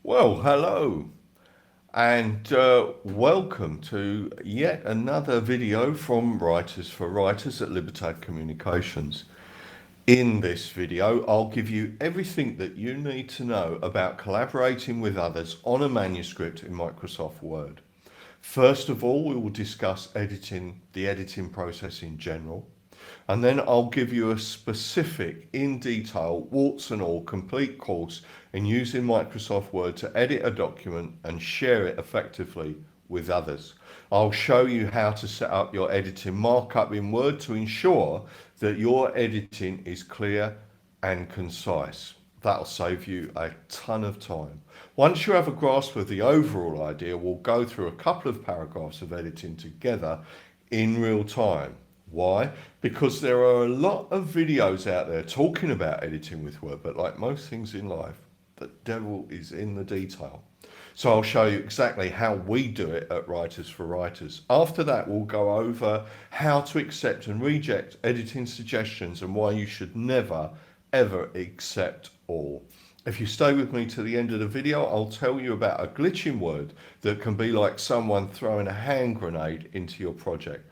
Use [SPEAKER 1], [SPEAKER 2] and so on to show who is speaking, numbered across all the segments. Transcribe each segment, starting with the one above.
[SPEAKER 1] Well, hello and welcome to yet another video from Writers for Writers at Libertad Communications. In this video, I'll give you everything that you need to know about collaborating with others on a manuscript in Microsoft Word. First of all, we will discuss the editing process in general. And then I'll give you a specific, in detail, warts and all, complete course in using Microsoft Word to edit a document and share it effectively with others. I'll show you how to set up your editing markup in Word to ensure that your editing is clear and concise. That'll save you a ton of time. Once you have a grasp of the overall idea, we'll go through a couple of paragraphs of editing together in real time. Why? Because there are a lot of videos out there talking about editing with Word, but like most things in life, the devil is in the detail. So I'll show you exactly how we do it at Writers for Writers. After that, we'll go over how to accept and reject editing suggestions and why you should never, ever accept all. If you stay with me to the end of the video, I'll tell you about a glitch in Word that can be like someone throwing a hand grenade into your project.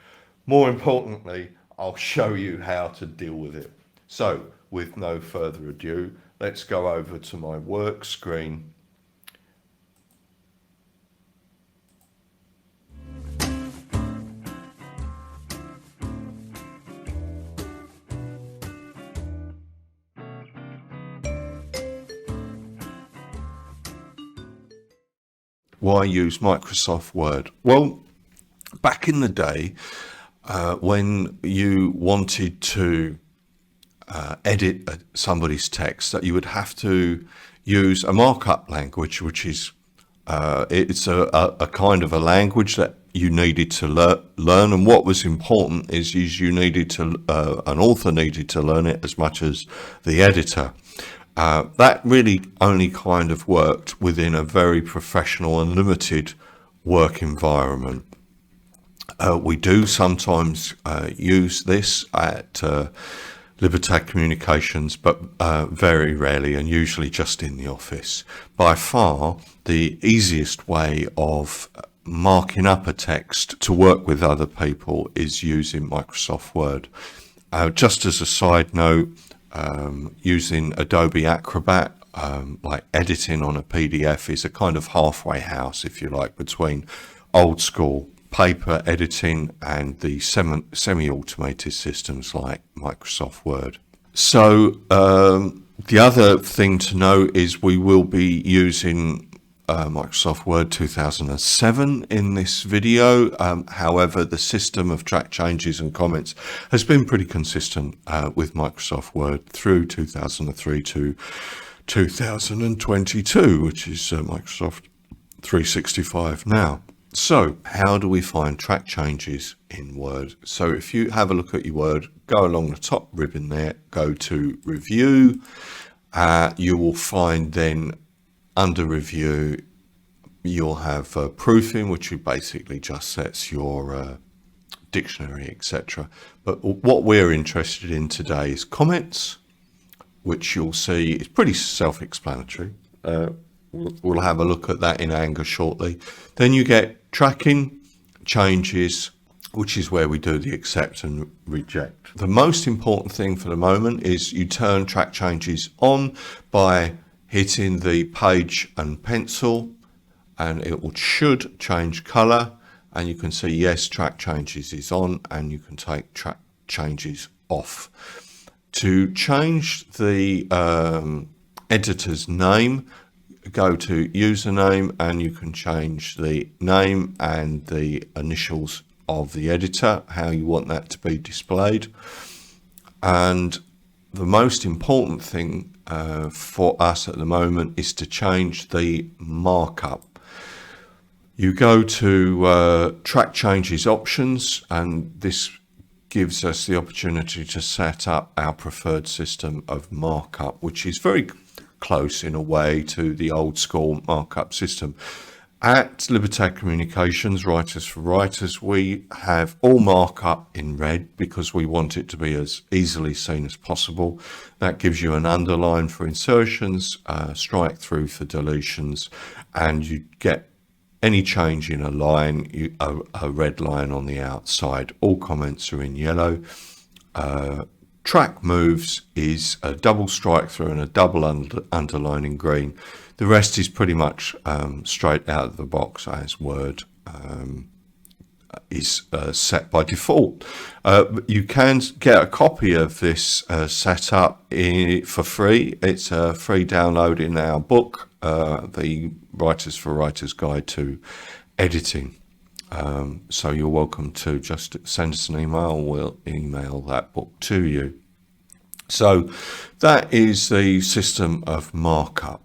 [SPEAKER 1] More importantly, I'll show you how to deal with it. So, with no further ado, let's go over to my work screen. Why use Microsoft Word? Well, back in the day, when you wanted to edit somebody's text, that you would have to use a markup language, which is it's a kind of a language that you needed to learn. And what was important is you needed to an author needed to learn it as much as the editor. That really only kind of worked within a very professional and limited work environment. We do sometimes use this at Libertad Communications, but very rarely, and usually just in the office. By far, the easiest way of marking up a text to work with other people is using Microsoft Word. Just as a side note, using Adobe Acrobat, like editing on a PDF, is a kind of halfway house, if you like, between old school paper editing and the semi-automated systems like Microsoft Word. So the other thing to know is we will be using Microsoft Word 2007 in this video. However, the system of track changes and comments has been pretty consistent with Microsoft Word through 2003 to 2022, which is Microsoft 365 now. So how do we find track changes in Word? So if you have a look at your Word, go along the top ribbon there, go to Review. You will find then under Review, you'll have Proofing, which basically just sets your dictionary, etc. But what we're interested in today is comments, which you'll see is pretty self-explanatory. We'll have a look at that in anger shortly. Then you get tracking, changes, which is where we do the accept and reject. The most important thing for the moment is you turn track changes on by hitting the page and pencil, and it should change color, and you can see yes, track changes is on, and you can take track changes off. To change the editor's name, go to username, and you can change the name and the initials of the editor, how you want that to be displayed. And the most important thing for us at the moment is to change the markup. You go to track changes options, and this gives us the opportunity to set up our preferred system of markup, which is very close in a way to the old school markup system. At Libertad Communications, Writers for Writers, we have all markup in red because we want it to be as easily seen as possible. That gives you an underline for insertions, strike through for deletions, and you get any change in a line, a red line on the outside. All comments are in yellow. Track moves is a double strike through and a double underline in green. The rest is pretty much straight out of the box as Word is set by default. You can get a copy of this setup for free. It's a free download in our book, the Writers for Writers Guide to Editing. So you're welcome to just send us an email. We'll email that book to you. So that is the system of markup.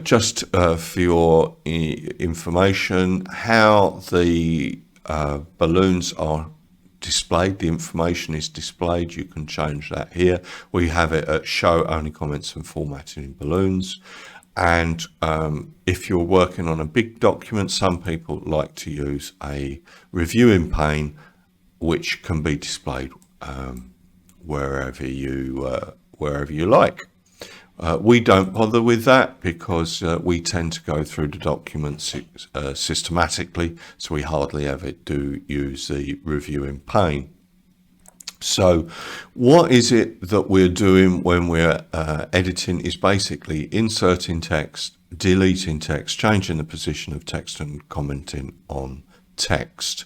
[SPEAKER 1] Just for your information, how the balloons are displayed, the information is displayed, you can change that here. We have it at show only comments and formatting in balloons. And if you're working on a big document, some people like to use a reviewing pane, which can be displayed wherever you like. We don't bother with that because we tend to go through the documents systematically, so we hardly ever do use the reviewing pane. So what is it that we're doing when we're editing is basically inserting text, deleting text, changing the position of text and commenting on text.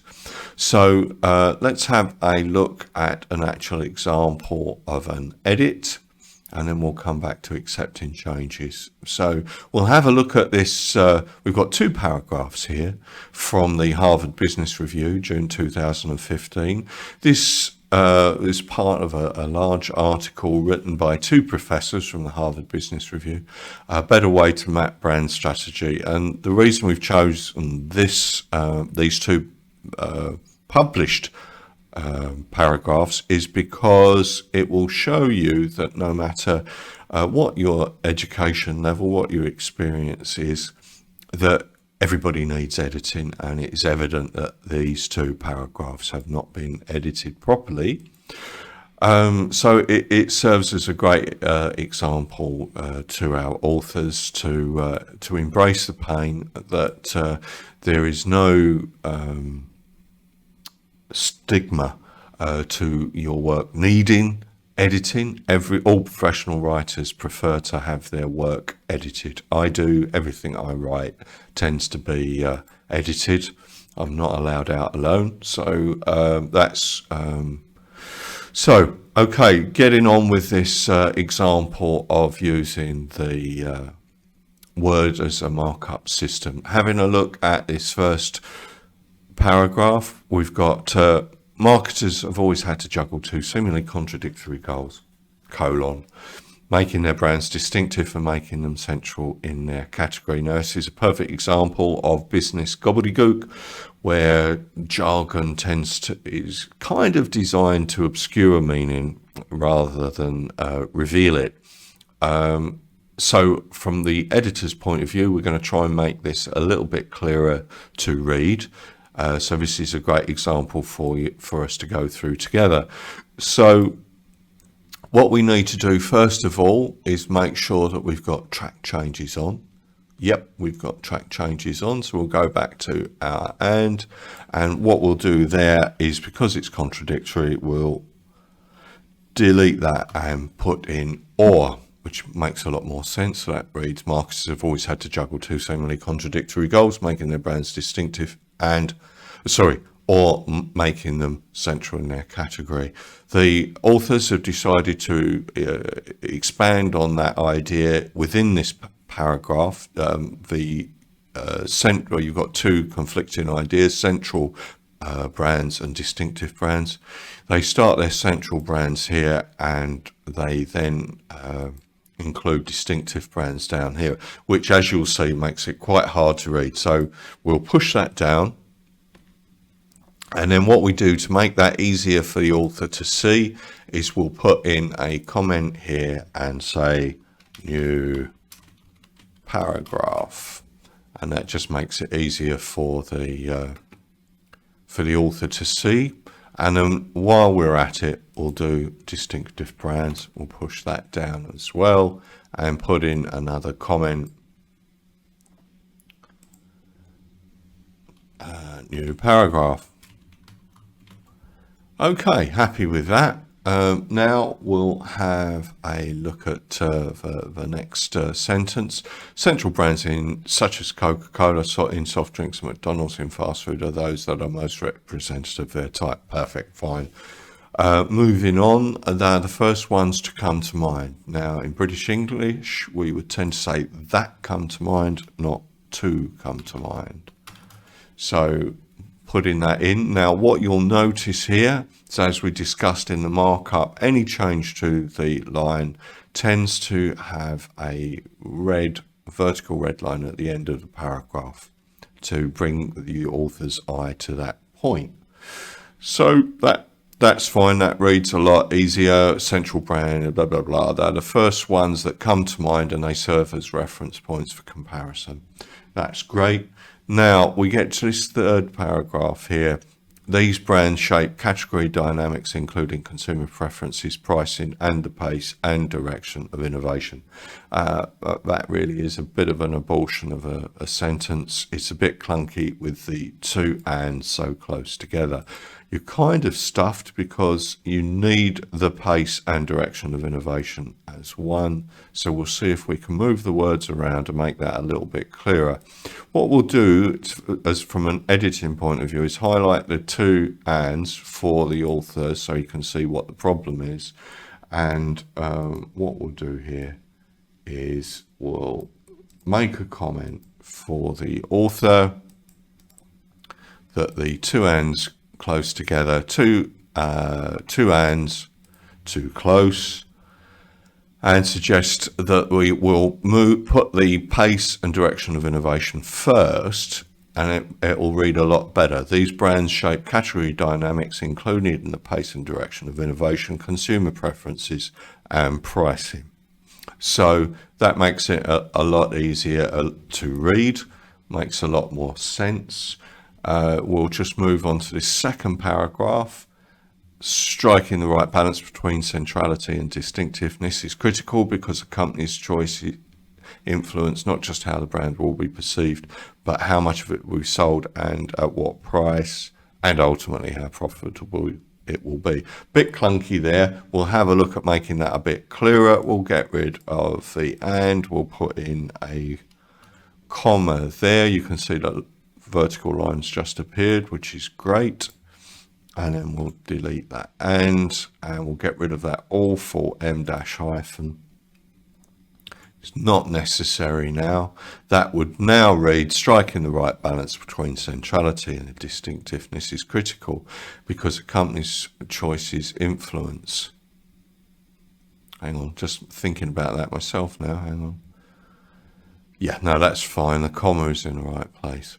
[SPEAKER 1] So let's have a look at an actual example of an edit, and then we'll come back to accepting changes. So we'll have a look at this. We've got two paragraphs here from the Harvard Business Review, June 2015. This is part of a large article written by two professors from the Harvard Business Review, A Better Way to Map Brand Strategy. And the reason we've chosen these two published paragraphs is because it will show you that no matter what your education level, what your experience is, that everybody needs editing, and it is evident that these two paragraphs have not been edited properly. So it serves as a great example to our authors to embrace the pain that there is no stigma to your work needing editing. All professional writers prefer to have their work edited. I do. Everything I write tends to be edited. I'm not allowed out alone. So that's so okay, getting on with this example of using the Word as a markup system. Having a look at this first paragraph, we've got marketers have always had to juggle two seemingly contradictory goals, making their brands distinctive and making them central in their category. Now, this is a perfect example of business gobbledygook, where jargon is kind of designed to obscure meaning rather than reveal it. So from the editor's point of view, we're going to try and make this a little bit clearer to read. So this is a great example for us to go through together. So what we need to do first of all is make sure that we've got track changes on. Yep, we've got track changes on. So we'll go back to our and what we'll do there is, because it's contradictory, we'll delete that and put in or, which makes a lot more sense. So that reads, marketers have always had to juggle two seemingly contradictory goals, making their brands distinctive or making them central in their category. The authors have decided to expand on that idea within this paragraph. You've got two conflicting ideas, central brands and distinctive brands. They start their central brands here, and they then include distinctive brands down here, which, as you'll see, makes it quite hard to read. So we'll push that down. And then what we do to make that easier for the author to see is we'll put in a comment here and say new paragraph. and that just makes it easier for the author to see. And then while we're at it, we'll do distinctive brands. We'll push that down as well and put in another comment. New paragraph. Okay, happy with that. Now we'll have a look at the next sentence. Central brands such as Coca-Cola in soft drinks and McDonald's in fast food are those that are most representative of their type. Perfect, fine. Moving on, they're the first ones to come to mind. Now, in British English, we would tend to say that come to mind, not to come to mind. So putting that in. Now, what you'll notice here is, as we discussed in the markup, any change to the line tends to have a vertical red line at the end of the paragraph to bring the author's eye to that point. So that's fine. That reads a lot easier. Central brand, blah, blah, blah. They're the first ones that come to mind and they serve as reference points for comparison. That's great. Now we get to this third paragraph here. These brands shape category dynamics, including consumer preferences, pricing, and the pace and direction of innovation. That really is a bit of an abortion of a sentence. It's a bit clunky with the to and so close together. You're kind of stuffed because you need the pace and direction of innovation as one. So we'll see if we can move the words around and make that a little bit clearer. What we'll do, as from an editing point of view, is highlight the to ands for the author so you can see what the problem is. And what we'll do here is we'll make a comment for the author that the two ands close together, two ands too close, and suggest that we will put the pace and direction of innovation first, and it will read a lot better. These brands shape category dynamics, including in the pace and direction of innovation, consumer preferences, and pricing. So that makes it a lot easier to read, makes a lot more sense. We'll just move on to this second paragraph. Striking the right balance between centrality and distinctiveness is critical because a company's choice influence not just how the brand will be perceived, but how much of it will be sold and at what price, and ultimately how profitable it will be. Bit clunky there. We'll have a look at making that a bit clearer. We'll get rid of the and. We'll put in a comma there. You can see that vertical lines just appeared, which is great. And then we'll delete that and we'll get rid of that all for m-hyphen. It's not necessary now. That would now read, striking the right balance between centrality and distinctiveness is critical because a company's choices influence. Hang on, just thinking about that myself now, hang on. Yeah, no, that's fine. The comma is in the right place.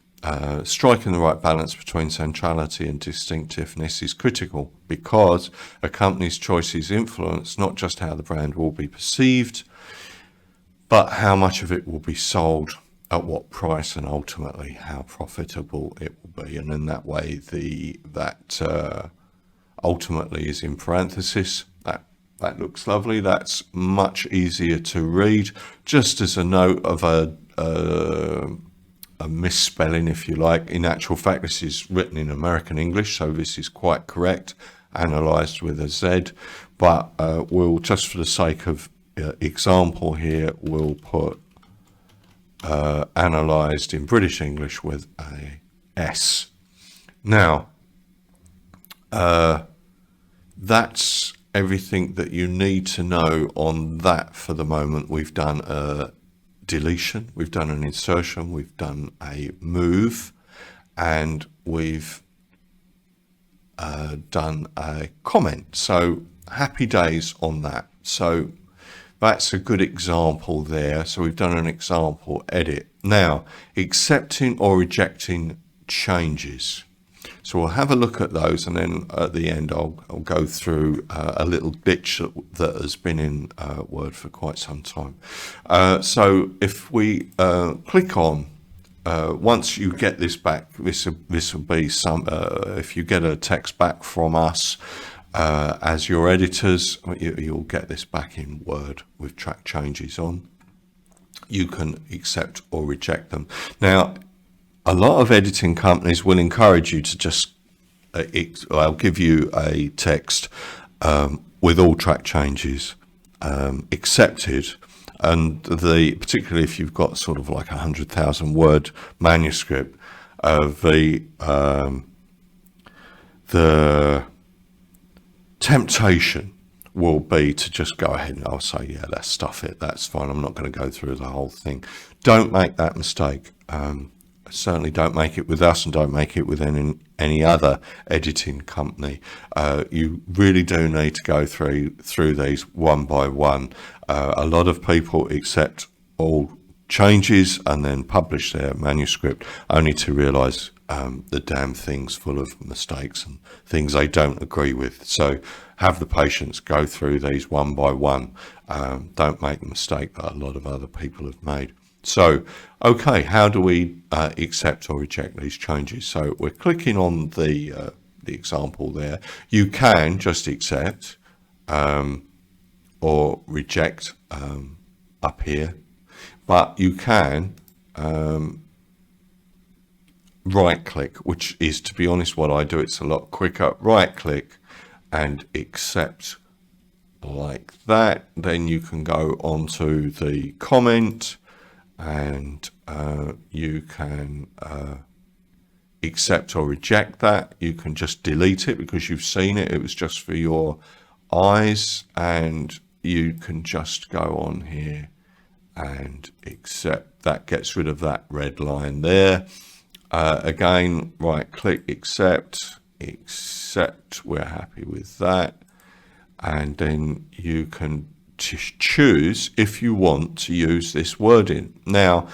[SPEAKER 1] Striking the right balance between centrality and distinctiveness is critical because a company's choices influence not just how the brand will be perceived, but how much of it will be sold, at what price, and ultimately how profitable it will be. And in that way, that ultimately is in parenthesis. That looks lovely. That's much easier to read. Just as a note of a misspelling, if you like. In actual fact, this is written in American English, so this is quite correct, analysed with a Z, but we'll, just for the sake of example here, we'll put analysed in British English with a S. Now, that's everything that you need to know on that for the moment. We've done a deletion, we've done an insertion, we've done a move, and we've done a comment. So happy days on that. So that's a good example there. So we've done an example edit. Now, accepting or rejecting changes. So we'll have a look at those, and then at the end I'll go through a little glitch that has been in Word for quite some time. So if we click on once you get this back, this will be some. If you get a text back from us as your editors, you'll get this back in Word with track changes on. You can accept or reject them. Now, a lot of editing companies will encourage you to just, I'll give you a text with all track changes accepted, and particularly if you've got sort of like 100,000 word manuscript, the temptation will be to just go ahead and I'll say, yeah, let's stuff it. That's fine. I'm not going to go through the whole thing. Don't make that mistake. Certainly don't make it with us, and don't make it with any other editing company. You really do need to go through these one by one. A lot of people accept all changes and then publish their manuscript only to realise the damn thing's full of mistakes and things they don't agree with. So have the patience, go through these one by one. Don't make the mistake that a lot of other people have made. So, okay, how do we accept or reject these changes? So we're clicking on the example there. You can just accept or reject up here, but you can right click, which is, to be honest, what I do. It's a lot quicker. Right click and accept like that. Then you can go onto the comment, and you can accept or reject that. You can just delete it because you've seen it. It was just for your eyes, and you can just go on here and accept. That gets rid of that red line there. Again, right click, accept, we're happy with that. And then you can choose if you want to use this wording. Now,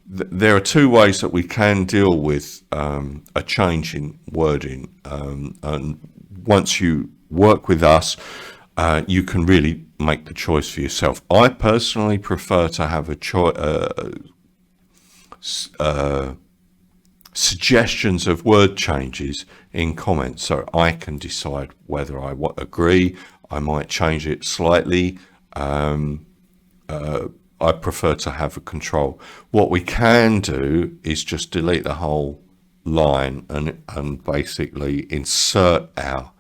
[SPEAKER 1] there are two ways that we can deal with a change in wording. And once you work with us, you can really make the choice for yourself. I personally prefer to have suggestions of word changes in comments, so I can decide whether I agree. I might change it slightly. I prefer to have a control. What we can do is just delete the whole line and basically insert our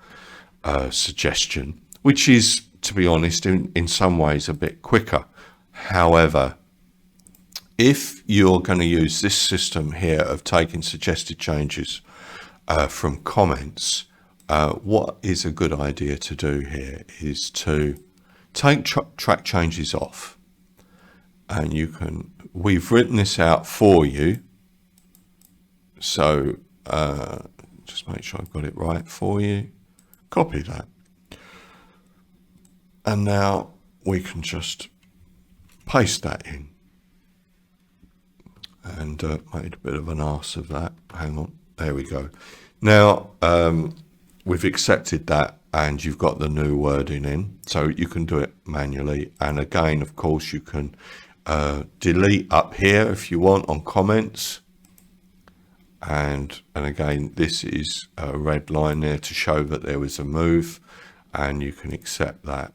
[SPEAKER 1] suggestion, which is, to be honest, in some ways a bit quicker. However, if you're going to use this system here of taking suggested changes from comments, what is a good idea to do here is to take track changes off, and we've written this out for you. So just make sure I've got it right for you. Copy that. And now we can just paste that in. And made a bit of an arse of that. Hang on, there we go. Now we've accepted that, and you've got the new wording in, so you can do it manually. And again, of course, you can delete up here if you want on comments. And again, this is a red line there to show that there was a move, and you can accept that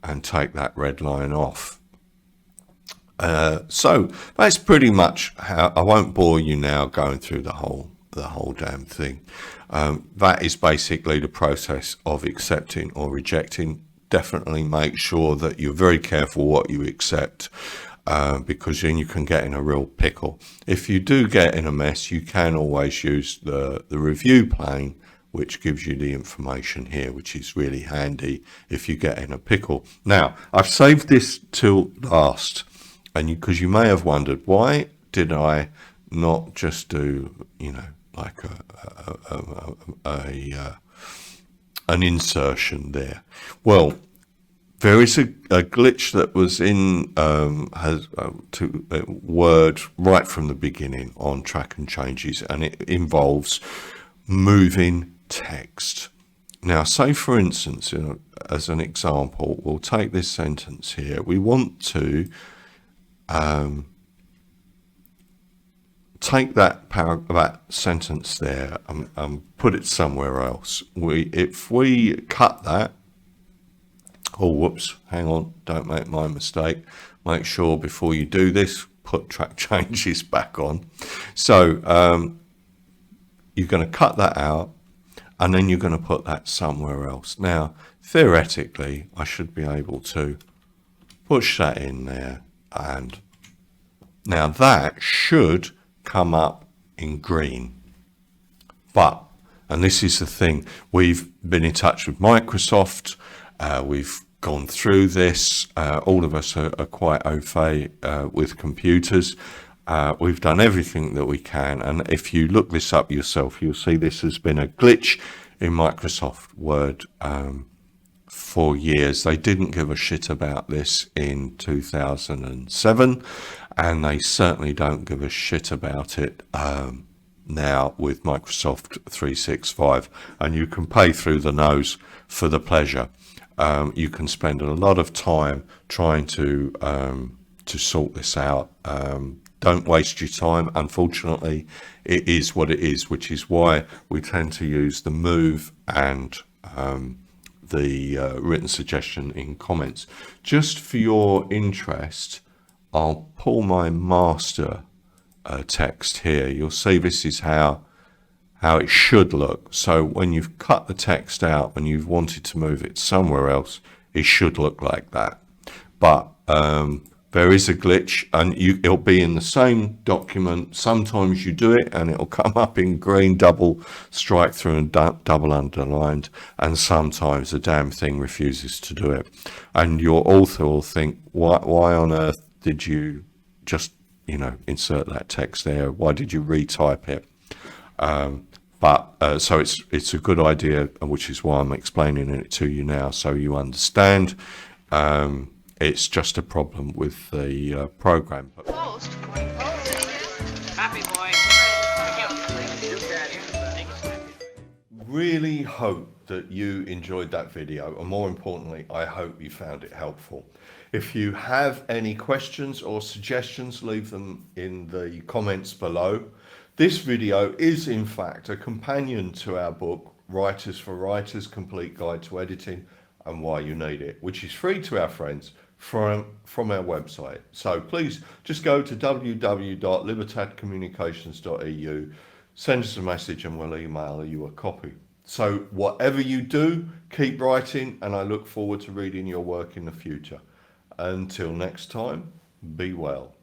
[SPEAKER 1] and take that red line off. So that's pretty much how. I won't bore you now going through the whole damn thing. That is basically the process of accepting or rejecting. Definitely make sure that you're very careful what you accept, because then you can get in a real pickle. If you do get in a mess, you can always use the review pane, which gives you the information here, which is really handy if you get in a pickle. Now, I've saved this till last, and because you may have wondered, why did I not just do, like an insertion there? Well, there is a glitch that was in Word right from the beginning on track and changes, and it involves moving text. Now, say for instance, as an example, we'll take this sentence here. We want to take that that sentence there and put it somewhere else. If we cut that, oh, whoops, hang on, don't make my mistake. Make sure before you do this, put track changes back on. So you're going to cut that out, and then you're going to put that somewhere else. Now, theoretically, I should be able to push that in there, and now that should come up in green. But, and this is the thing, we've been in touch with Microsoft, we've gone through this, all of us are quite au fait with computers. We've done everything that we can, and if you look this up yourself, you'll see this has been a glitch in Microsoft Word for years. They didn't give a shit about this in 2007, and they certainly don't give a shit about it now with Microsoft 365, and you can pay through the nose for the pleasure. You can spend a lot of time trying to sort this out. Don't waste your time. Unfortunately, it is what it is, which is why we tend to use the move and the written suggestion in comments. Just for your interest, I'll pull my master text here. You'll see this is how it should look. So when you've cut the text out and you've wanted to move it somewhere else, it should look like that. But there is a glitch, and it'll be in the same document. Sometimes you do it and it'll come up in green, double strike through and double underlined, and sometimes the damn thing refuses to do it. And your author will think, why on earth did you just, insert that text there? Why did you retype it? So it's a good idea, which is why I'm explaining it to you now, so you understand. It's just a problem with the program.
[SPEAKER 2] Happy boy.
[SPEAKER 1] Really hope that you enjoyed that video, and more importantly, I hope you found it helpful. If you have any questions or suggestions, leave them in the comments below. This video is in fact a companion to our book, Writers for Writers, Complete Guide to Editing and Why You Need It, which is free to our friends from our website. So please just go to www.libertadcommunications.eu, send us a message and we'll email you a copy. So whatever you do, keep writing, and I look forward to reading your work in the future. Until next time, be well.